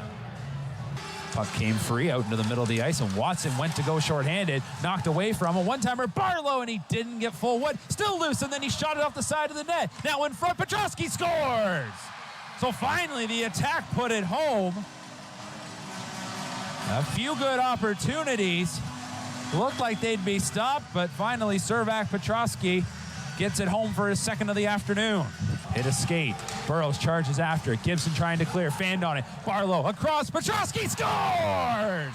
Puck came free out into the middle of the ice, and Watson went to go shorthanded, knocked away from a one-timer Barlow, and he didn't get full wood. Still loose, and then he shot it off the side of the net. Now in front, Petrosky scores! So finally, the attack put it home. A few good opportunities, looked like they'd be stopped, but finally Servac Petrosky gets it home for his second of the afternoon. Hit a skate. Burrows charges after. Gibson trying to clear. Fanned on it. Barlow across. Petrosky scores!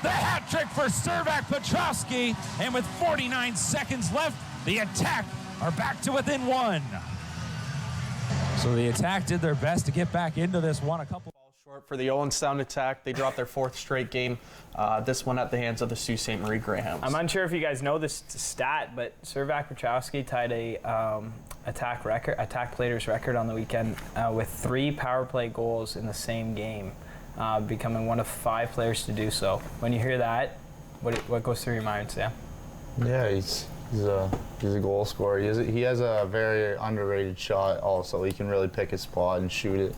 The hat trick for Servac Petrosky. And with 49 seconds left, the Attack are back to within one. So the Attack did their best to get back into this one. A couple short for the Owen Sound Attack. They dropped their 4th straight game. This one at the hands of the Sault Ste. Marie Greyhounds. I'm unsure if you guys know this stat, but Servac Petrosky tied a attack players record on the weekend with 3 power play goals in the same game, becoming one of 5 players to do so. When you hear that, what goes through your mind, Sam? Yeah, he's a goal scorer. He has a very underrated shot. Also, he can really pick his spot and shoot it.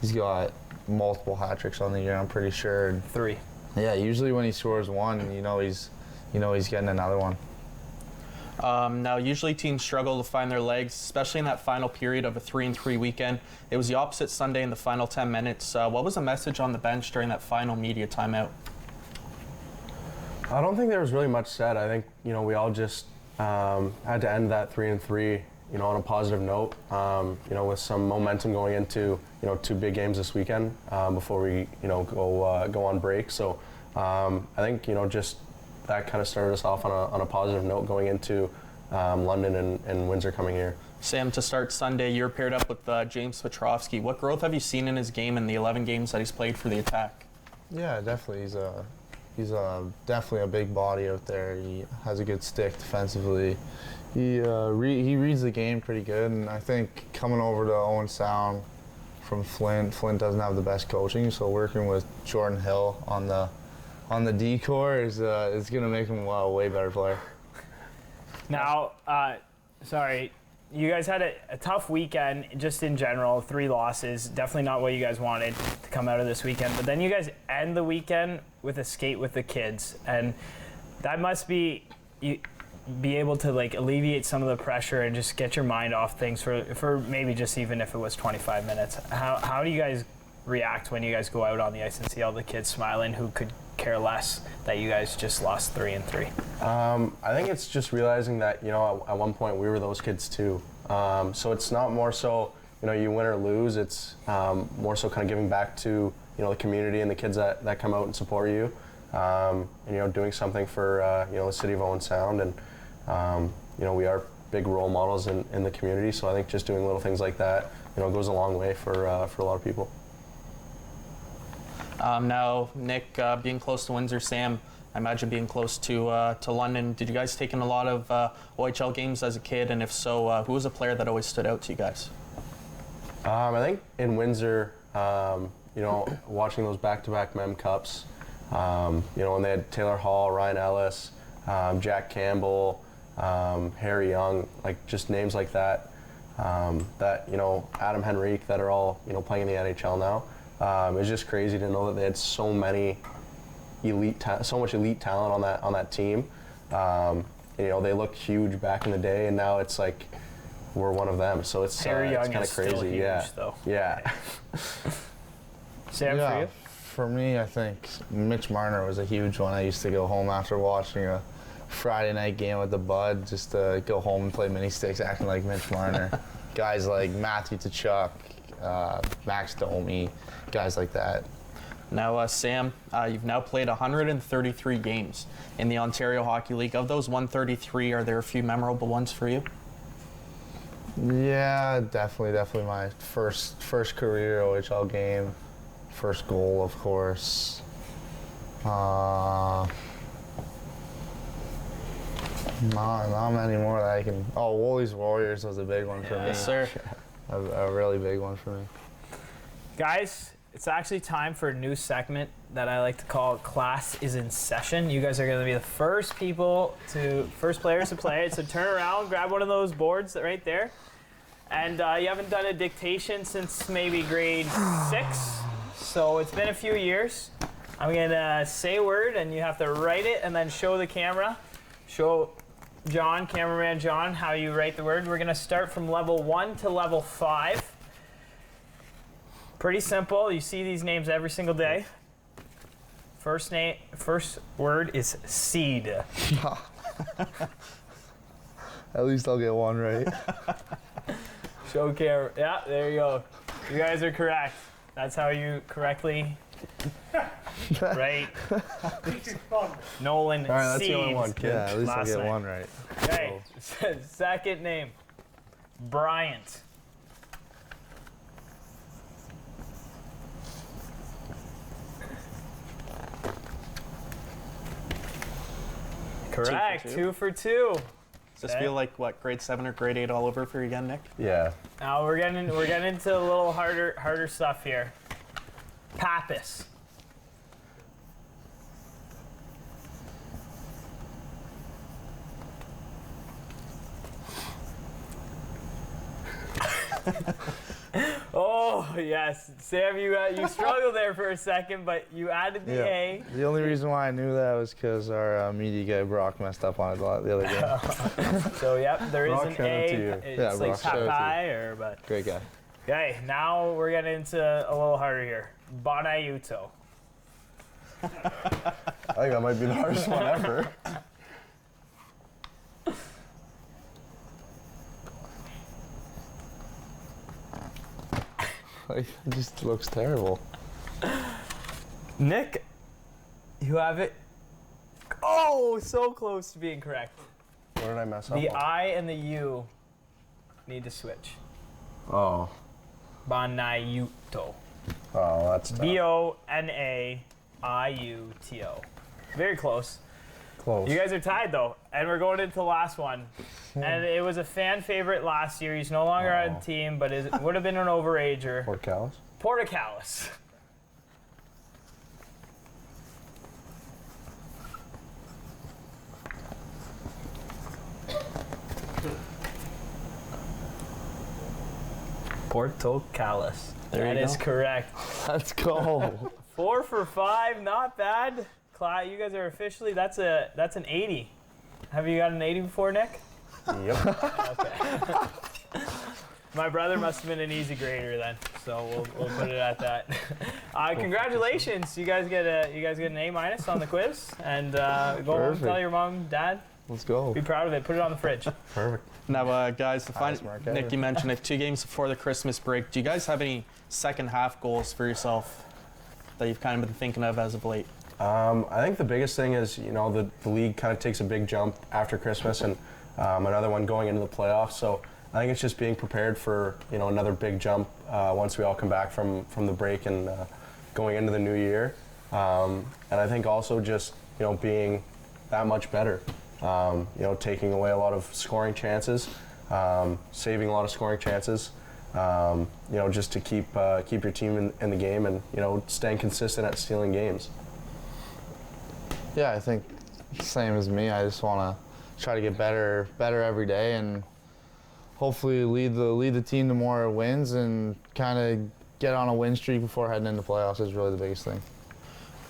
He's got multiple hat tricks on the year, I'm pretty sure. And 3. Yeah, usually when he scores one, he's getting another one. Now, usually teams struggle to find their legs, especially in that final period of a 3-3 weekend. It was the opposite Sunday in the final 10 minutes. What was the message on the bench during that final media timeout? I don't think there was really much said. I think, we all just had to end that 3-3, on a positive note, with some momentum going into, 2 big games this weekend before we, go on break. So I think, just that kind of started us off on a positive note going into London and Windsor coming here. Sam, to start Sunday, you're paired up with James Petrovsky. What growth have you seen in his game in the 11 games that he's played for the Attack? Yeah, definitely. He's definitely a big body out there. He has a good stick defensively. He reads the game pretty good, and I think coming over to Owen Sound from Flint doesn't have the best coaching, so working with Jordan Hill on the D-core is going to make him a way better player. Now, sorry, you guys had a tough weekend just in general, 3 losses, definitely not what you guys wanted to come out of this weekend, but then you guys end the weekend with a skate with the kids, and that must be able to alleviate some of the pressure and just get your mind off things for maybe just even if it was 25 minutes. How do you guys react when you guys go out on the ice and see all the kids smiling who could care less that you guys just lost 3-3? I think it's just realizing that, at one point we were those kids too. So it's not more so, you win or lose. It's more so kind of giving back to, the community and the kids that come out and support you. And, doing something for, the city of Owen Sound. And, we are big role models in the community. So I think just doing little things like that, goes a long way for a lot of people. Now, Nick, being close to Windsor, Sam, I imagine being close to London. Did you guys take in a lot of OHL games as a kid? And if so, who was a player that always stood out to you guys? I think in Windsor, watching those back-to-back Mem Cups, when they had Taylor Hall, Ryan Ellis, Jack Campbell, Harry Young, just names like that, Adam Henrique that are all, playing in the NHL now. It's just crazy to know that they had so much elite talent on that team. They looked huge back in the day, and now it's like we're one of them. So it's kind of crazy. Still huge, though. Yeah. Sam, for you? For me, I think Mitch Marner was a huge one. I used to go home after watching a Friday night game with the Bud, just to go home and play mini sticks, acting like Mitch Marner. Guys like Matthew Tkachuk, Max Domi, guys like that. Now, Sam, you've now played 133 games in the Ontario Hockey League. Of those 133, are there a few memorable ones for you? Yeah, definitely my first career OHL game, first goal, of course. Not many more that I can. Oh, Woolies Warriors was a big one for me. Yes, sir. A really big one for me. Guys, it's actually time for a new segment that I like to call Class is in Session. You guys are going to be the first players to play it. So turn around, grab one of those boards right there. And you haven't done a dictation since maybe grade 6. So it's been a few years. I'm going to say a word and you have to write it and then show the camera. Show John, cameraman John, how you write the word. We're going to start from level 1 to level 5. Pretty simple. You see these names every single day. First word is seed. At least I'll get one right. Show camera. Yeah, there you go. You guys are correct. That's how you correctly. Right. Nolan. All right, that's seed. the only one, kid. Yeah, at least I'll Last get night. one right. Okay. Second name. Bryant. Correct. 2 for 2. Does this feel like what, grade 7 or grade 8 all over for you again, Nick? Yeah. Now we're getting into a little harder stuff here. Pappas. Oh yes, Sam, you struggled there for a second, but you added the A. The only reason why I knew that was because our media guy Brock messed up on it the other game. So yep, there is Brock, an shout out to A. you. It's Yeah, like Brock, shout out to Papai or but. Great guy. Okay, now we're getting into a little harder here. Bonaiuto. I think that might be the hardest one ever. Like, it just looks terrible. Nick, you have it. Oh, so close to being correct. What did I mess up The on? I and the U need to switch. Oh. Bonaiuto. Oh, that's tough. Bonaiuto. Very close. Close. You guys are tied though, and we're going into the last one. And it was a fan favorite last year. He's no longer on the team, but it would have been an overager. Portcalis? Portcalis. Portcalis. That is correct. Let's go. 4 for 5, not bad. You guys are officially, that's an 80. Have you got an 80 before, Nick? Yep. Okay. My brother must have been an easy grader then, so we'll put it at that. Congratulations, you guys get an A- on the quiz, and go home and tell your mom, dad. Let's go. Be proud of it. Put it on the fridge. Perfect. Now, guys, mark Nick, ever. you mentioned it 2 games before the Christmas break. Do you guys have any second half goals for yourself that you've kind of been thinking of as of late? I think the biggest thing is, the league kind of takes a big jump after Christmas and another one going into the playoffs. So I think it's just being prepared for, another big jump once we all come back from the break and going into the new year. And I think also just, being that much better. Taking away a lot of scoring chances, saving a lot of scoring chances, just to keep your team in the game and, staying consistent at stealing games. Yeah, I think same as me. I just want to try to get better every day, and hopefully lead the team to more wins and kind of get on a win streak before heading into playoffs is really the biggest thing.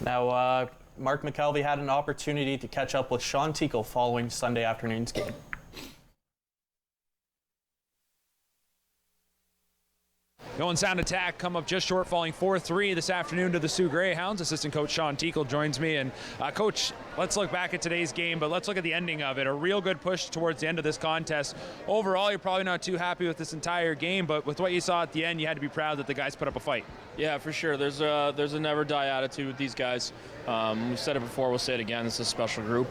Now, Mark McKelvey had an opportunity to catch up with Sean Tickle following Sunday afternoon's game. Going sound attack, come up just short, falling 4-3 this afternoon to the Sioux Greyhounds. Assistant coach Sean Tickle joins me. And Coach, let's look back at today's game, but let's look at the ending of it. A real good push towards the end of this contest. Overall, you're probably not too happy with this entire game, but with what you saw at the end, you had to be proud that the guys put up a fight. Yeah, for sure. There's a never die attitude with these guys. We've said it before, we'll say it again. It's a special group.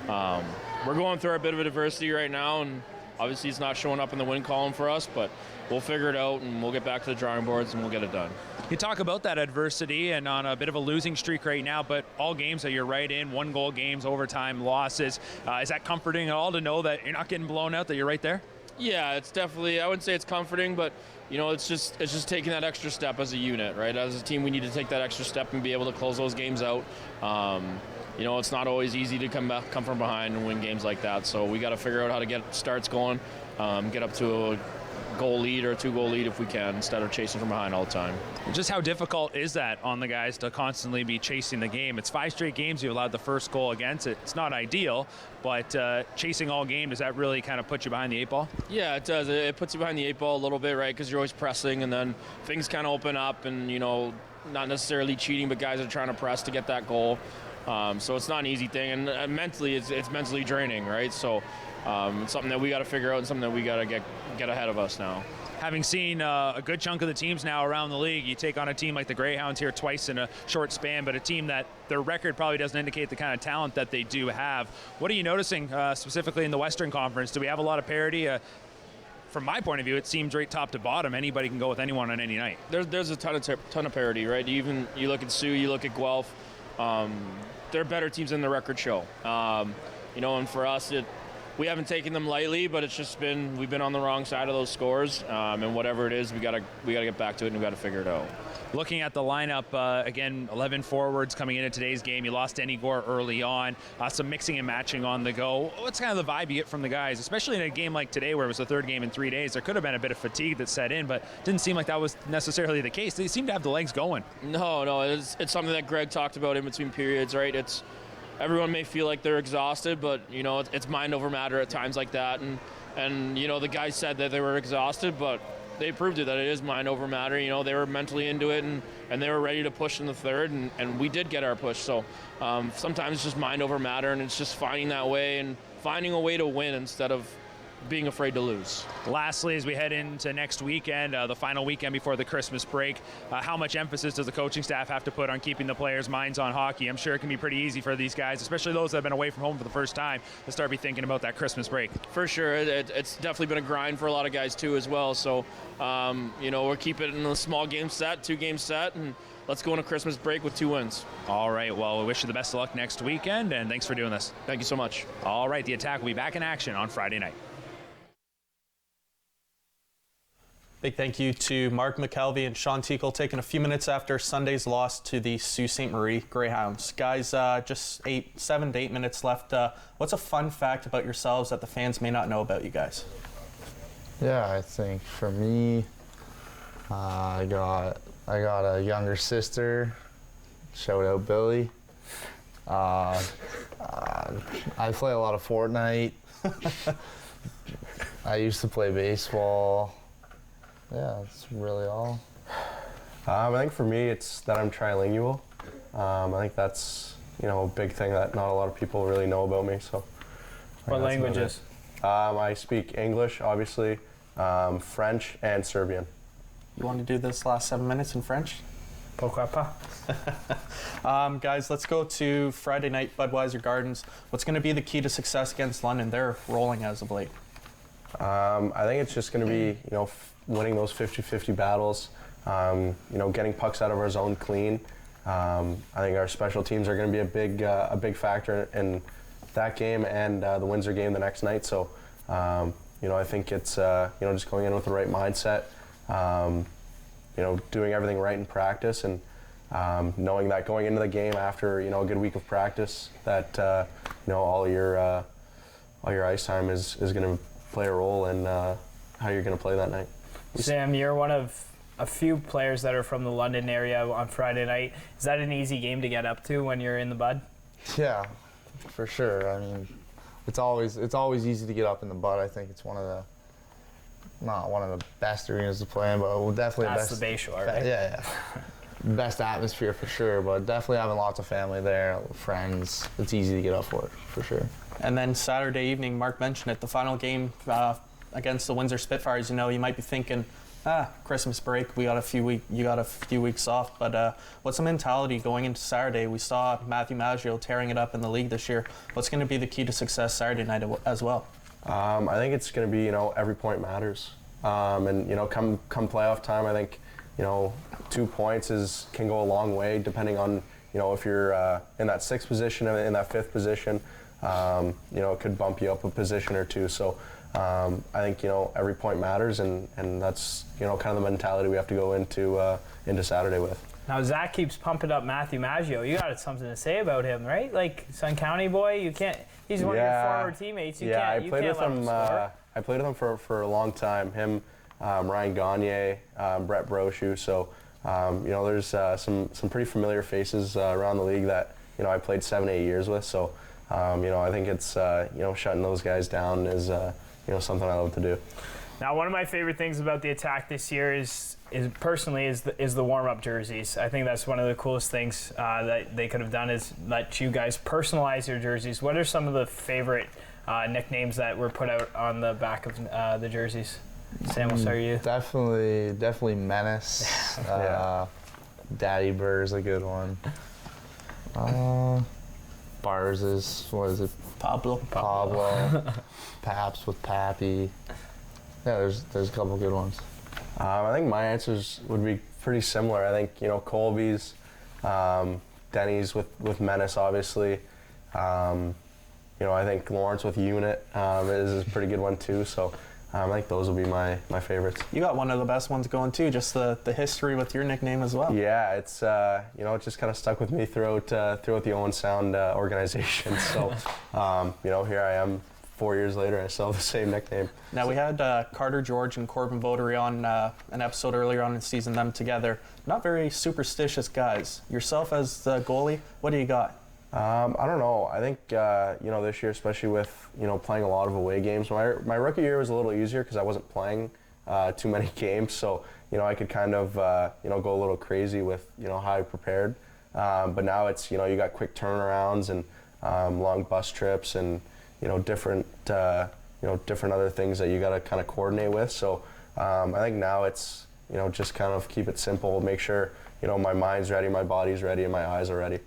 We're going through a bit of adversity right now, and obviously it's not showing up in the win column for us, but we'll figure it out and we'll get back to the drawing boards and we'll get it done. You talk about that adversity and on a bit of a losing streak right now, but all games that you're right in, 1-goal games, overtime, losses. Is that comforting at all to know that you're not getting blown out, that you're right there? Yeah, it's definitely, I wouldn't say it's comforting, but it's just taking that extra step as a unit, right? As a team, we need to take that extra step and be able to close those games out. It's not always easy to come from behind and win games like that, so we got to figure out how to get starts going, get up to a goal lead or a 2-goal lead if we can, instead of chasing from behind all the time. Just how difficult is that on the guys to constantly be chasing the game? It's 5 straight games you allowed the first goal against it. It's not ideal, but chasing all game, does that really kind of put you behind the 8 ball? Yeah, it does. It puts you behind the 8 ball a little bit, right? Because you're always pressing, and then things kind of open up, and not necessarily cheating, but guys are trying to press to get that goal. So it's not an easy thing, and mentally, it's mentally draining, right? So it's something that we got to figure out and something that we got to get ahead of us now. Having seen a good chunk of the teams now around the league, you take on a team like the Greyhounds here twice in a short span, but a team that their record probably doesn't indicate the kind of talent that they do have. What are you noticing specifically in the Western Conference? Do we have a lot of parity? From my point of view, it seems right top to bottom. Anybody can go with anyone on any night. There's a ton of parity, right? You look at Sioux, you look at Guelph. They're better teams than the record show. And for us, we haven't taken them lightly, but it's just we've been on the wrong side of those scores, and whatever it is, we gotta get back to it and we gotta figure it out. Looking at the lineup, again, 11 forwards coming into today's game. You lost Denny Gore early on, some mixing and matching on the go. What's kind of the vibe you get from the guys, especially in a game like today where it was the third game in 3 days? There could have been a bit of fatigue that set in, but didn't seem like that was necessarily the case. They seem to have the legs going. No, it's something that Greg talked about in between periods, right? Everyone may feel like they're exhausted, but it's mind over matter at times like that. And the guys said that they were exhausted, but they proved it that it is mind over matter. They were mentally into it and they were ready to push in the third, and we did get our push. So sometimes it's just mind over matter, and it's just finding that way and finding a way to win instead of being afraid to lose. Lastly, as we head into next weekend, the final weekend before the Christmas break, how much emphasis does the coaching staff have to put on keeping the players' minds on hockey? I'm sure it can be pretty easy for these guys, especially those that have been away from home for the first time, to start be thinking about that Christmas break. For sure. It's definitely been a grind for a lot of guys too as well. So, we're keeping it in a small game set, 2-game set, and let's go on a Christmas break with 2 wins. All right. Well, we wish you the best of luck next weekend, and thanks for doing this. Thank you so much. All right. The Attack will be back in action on Friday night. Big thank you to Mark McKelvey and Sean Teacle taking a few minutes after Sunday's loss to the Sault Ste. Marie Greyhounds. Guys, just 7 to 8 minutes left. What's a fun fact about yourselves that the fans may not know about you guys? Yeah, I think for me, I got a younger sister. Shout out Billy. I play a lot of Fortnite. I used to play baseball. Yeah, that's really all. I think for me, it's that I'm trilingual. I think that's a big thing that not a lot of people really know about me. So, what languages? I speak English, obviously, French, and Serbian. You want to do this last 7 minutes in French? Pourquoi pas? Guys, let's go to Friday night, Budweiser Gardens. What's going to be the key to success against London? They're rolling as of late. I think it's just going to be, winning those 50-50 battles, getting pucks out of our zone clean. I think our special teams are going to be a big factor in that game and the Windsor game the next night. So, I think it's, just going in with the right mindset, doing everything right in practice and knowing that going into the game after, a good week of practice that, all your ice time is going to play a role in how you're going to play that night. Sam, you're one of a few players that are from the London area on Friday night. Is that an easy game to get up to when you're in the Bud? Yeah, for sure. I mean, it's always easy to get up in the Bud. I think it's not one of the best arenas to play in, but we'll definitely that's the Bayshore, right? Yeah. Best atmosphere for sure, but definitely having lots of family there, friends. It's easy to get up for sure. And then Saturday evening, Mark mentioned it, the final game against the Windsor Spitfires. You might be thinking, Christmas break, you got a few weeks off, but what's the mentality going into Saturday? We saw Matthew Maggio tearing it up in the league this year. What's going to be the key to success Saturday night as well? I think it's going to be, every point matters. And come playoff time, I think, 2 points can go a long way depending on, if you're in that 6th position and in that 5th position. It could bump you up a position or two. So I think, every point matters, and that's, kind of the mentality we have to go into Saturday with. Now, Zach keeps pumping up Matthew Maggio. You got something to say about him, right? Like, Sun County boy, you can't, he's one of your former teammates. I played with him. I played with him for a long time. Him, Ryan Gagne, Brett Brochu. So, there's some pretty familiar faces around the league that, I played 7-8 years with. So, I think it's, shutting those guys down is, something I love to do. Now, one of my favorite things about the attack this year is the warm-up jerseys. I think that's one of the coolest things that they could have done is let you guys personalize your jerseys. What are some of the favorite nicknames that were put out on the back of the jerseys? Sam, we'll start you. Definitely Menace. Daddy Bird is a good one. Bars is, what is it? Pablo. Paps with Pappy. Yeah, there's a couple good ones. I think my answers would be pretty similar. I think, you know, Colby's, Denny's with Menace, obviously. You know, I think Lawrence with Unit is a pretty good one too. So I think those will be my favorites. You got one of the best ones going too, just the history with your nickname as well. Yeah, it's you know, it just kind of stuck with me throughout the Owen Sound organization. So you know, here I am 4 years later, I still have the same nickname. Now, we had Carter George and Corbin Votary on an episode earlier on in the season, them together. Not very superstitious guys. Yourself as the goalie, what do you got? I don't know. I think, you know, this year, especially with, you know, playing a lot of away games, my rookie year was a little easier because I wasn't playing too many games. So, you know, I could kind of, you know, go a little crazy with, you know, how I prepared. But now it's, you know, you got quick turnarounds and long bus trips and, you know, different other things that you got to kind of coordinate with. So I think now it's, you know, just kind of keep it simple, make sure, you know, my mind's ready, my body's ready, and my eyes are ready.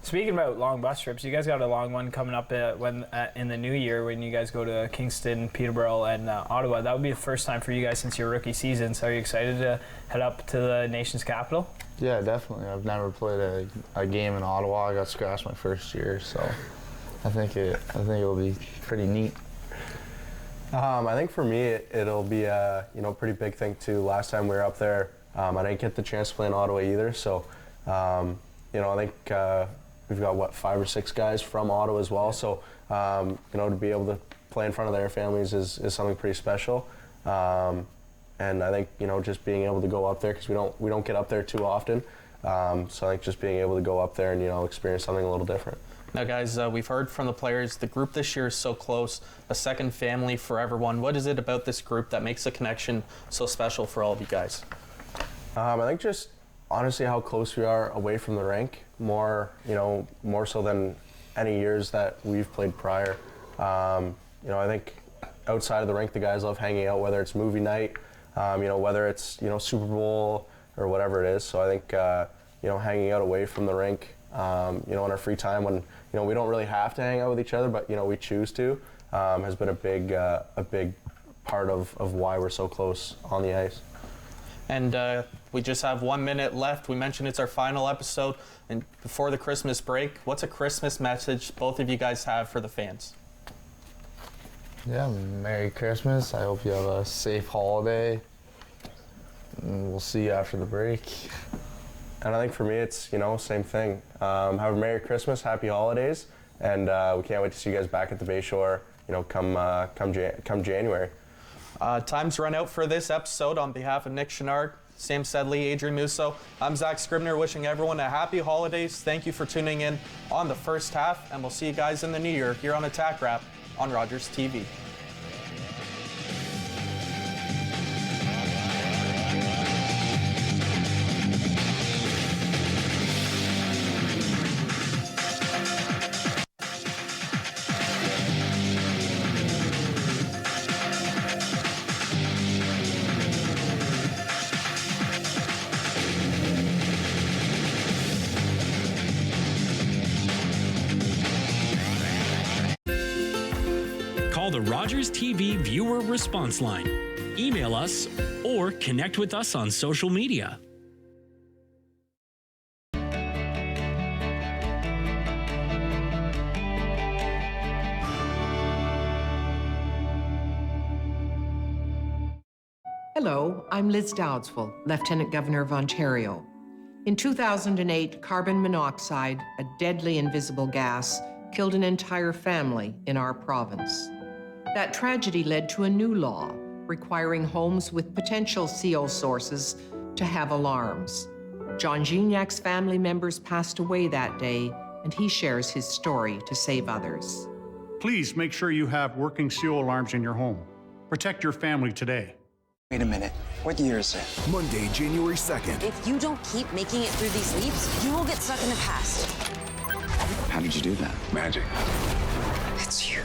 Speaking about long bus trips, you guys got a long one coming up in the new year when you guys go to Kingston, Peterborough, and Ottawa. That would be the first time for you guys since your rookie season. So are you excited to head up to the nation's capital? Yeah, definitely. I've never played a game in Ottawa. I got scratched my first year, so I think it'll be pretty neat. I think for me, it'll be a pretty big thing too. Last time we were up there, I didn't get the chance to play in Ottawa either. So, you know, I think we've got 5 or 6 guys from Ottawa as well. So, you know, to be able to play in front of their families is something pretty special. And I think, you know, just being able to go up there because we don't get up there too often. So I think just being able to go up there and, you know, experience something a little different. Now, guys, we've heard from the players, the group this year is so close, a second family for everyone. What is it about this group that makes the connection so special for all of you guys? I think just honestly how close we are away from the rink, more so than any years that we've played prior. You know, I think outside of the rink, the guys love hanging out, whether it's movie night, you know, whether it's, you know, Super Bowl or whatever it is. So I think, you know, hanging out away from the rink, you know, in our free time when, you know, we don't really have to hang out with each other, but, you know, we choose to, has been a big part of why we're so close on the ice. And we just have 1 minute left. We mentioned it's our final episode, and before the Christmas break, what's a Christmas message both of you guys have for the fans? Yeah, Merry Christmas. I hope you have a safe holiday. And we'll see you after the break. And I think for me, it's, you know, same thing. Have a Merry Christmas, Happy Holidays, and we can't wait to see you guys back at the Bayshore, you know, come January. Time's run out for this episode. On behalf of Nick Chenard, Sam Sedley, Adrien Mouseeau, I'm Zach Scribner, wishing everyone a happy holidays. Thank you for tuning in on the first half, and we'll see you guys in the new year here on Attack Wrap on Rogers TV. Call the Rogers TV viewer response line, email us, or connect with us on social media. Hello, I'm Liz Dowdswell, Lieutenant Governor of Ontario. In 2008, carbon monoxide, a deadly invisible gas, killed an entire family in our province. That tragedy led to a new law requiring homes with potential CO sources to have alarms. John Gignac's family members passed away that day, and he shares his story to save others. Please make sure you have working CO alarms in your home. Protect your family today. Wait a minute. What year is it? Monday, January 2nd. If you don't keep making it through these leaps, you will get stuck in the past. How did you do that? Magic. It's you.